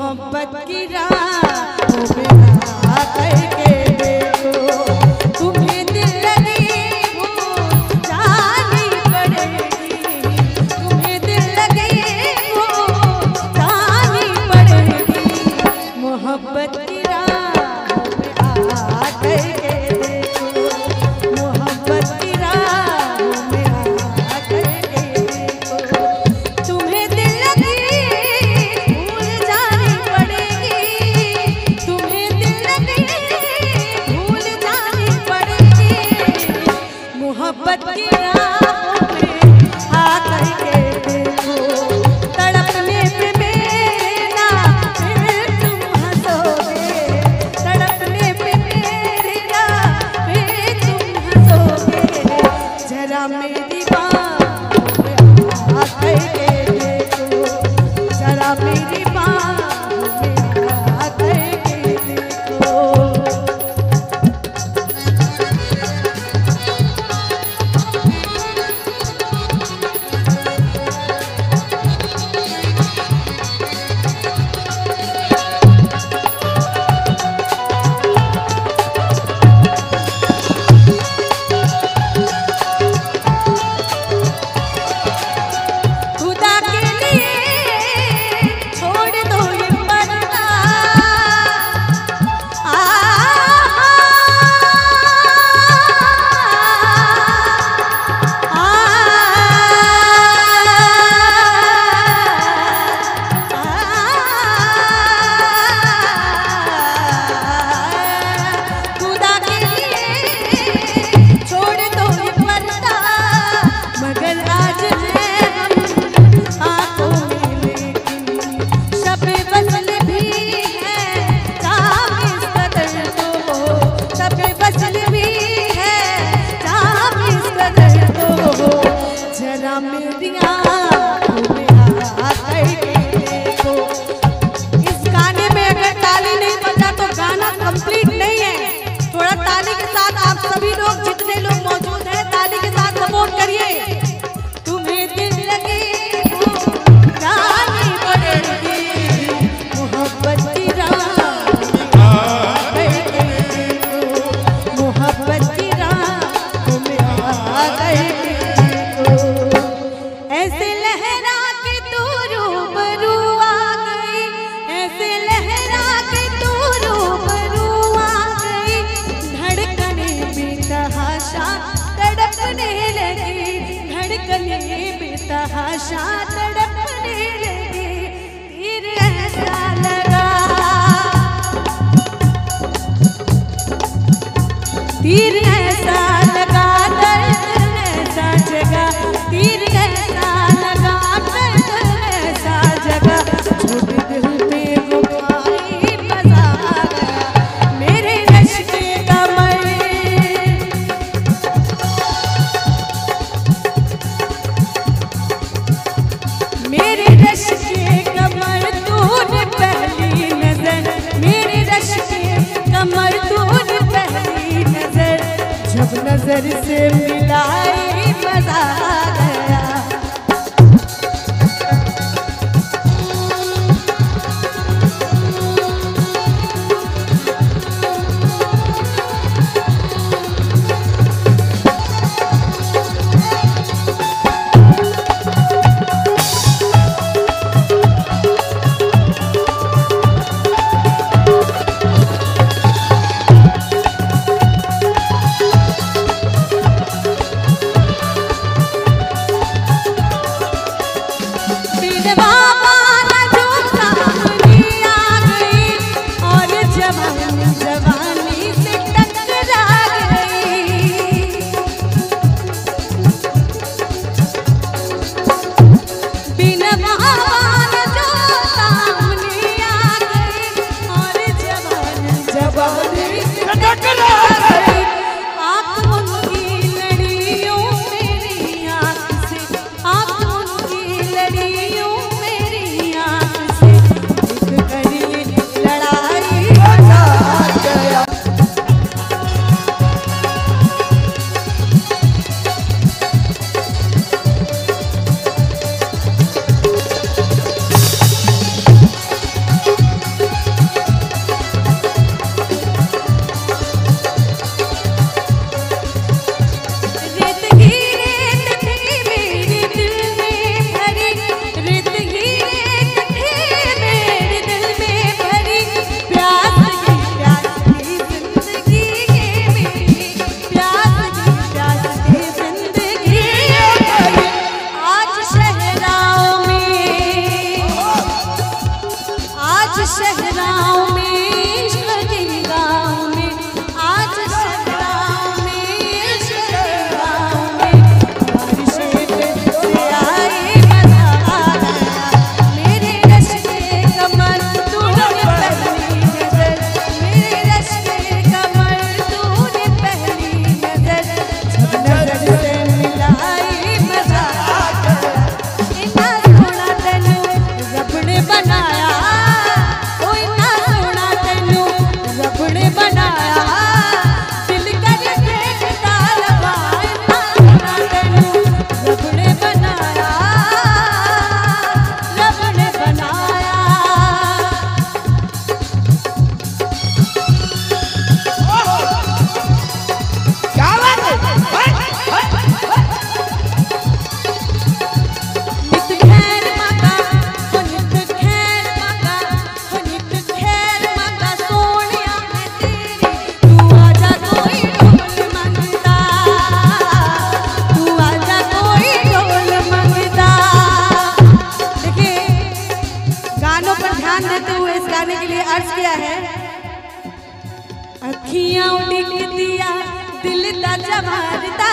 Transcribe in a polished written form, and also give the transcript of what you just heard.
मोहब्बत की राहों में आ करके देखो, तुम्हें दिल लगी भूल जानी पड़ेगी, तुम्हें दिल लगी भूल जानी पड़ेगी। मोहब्बत की राहों में आ करके देखो, मोहब्बत की राहों में आ करके देखो, तुम्हें दिल लगी भूल जानी पड़ेगी, तुम्हें दिल लगी भूल जानी पड़ेगी। मोहब्बत की राहों में आ करके देखो, तड़पने पे मेरे ना फिर तुम हंसोगे, तड़पने पे मेरे ना फिर तुम हंसोगे। जरा मेरी बाहों में आ करके देखो, जरा मेरी बाहों में आ करके देखो। खुदा के लिए छोड़ दो ये पर्दा, खुदा के लिए छोड़ दो ये पर्दा, मगर आज है हम आंखों में लेकिन शबे वसल भी है जाम इस कदर तो, शबे वसल भी है जाम इस कदर तो। जरा मेरी आंखों में आ करके देखो। इस गाने में अगर ताली नहीं बजा तो गाना कंप्लीट नहीं है। थोड़ा ताली के साथ आप सभी लोग जितने लोग मौजूद हैं ताली के साथ सपोर्ट करिए। तुम्हें दिल लगी भूल जानी पड़ेगी, मोहब्बत की राहों में आ करके देखो, मोहब्बत की राहों में आ करके देखो। ऐसे लहरा के तू रूबरू आ गई, ऐसे लहरा के तू रूबरू आ गई, धड़कने बेतहाशा तड़पने लगी, धड़कने बेतहाशा तड़पने लगी। तीर ऐसा लगा, तीर ऐसा लगा, दर्द ऐसा जगा, तीर ऐसा लगा, दर्द ऐसा जगा, छोटे दिल पे वो भारी मजा आ गया, मेरे रश के कमर, मेरे रश के कमर तूने पहली नजर, मेरे रश के कमर तूने पहली नजर, जब नजर से मिलाई मजा आ गया। जवानी से टकरा गई, बिना बहान जो सामने आ गई, और जवानी से टकरा गई। आँख उनकी लड़ियों मेरी आँख से, आँख उनकी लड़ियों मेरी आँख से, एक करी लड़ाई गया। गाने के लिए अर्ज किया है। अखियां उड़िक दिया दिल दा जवारदा,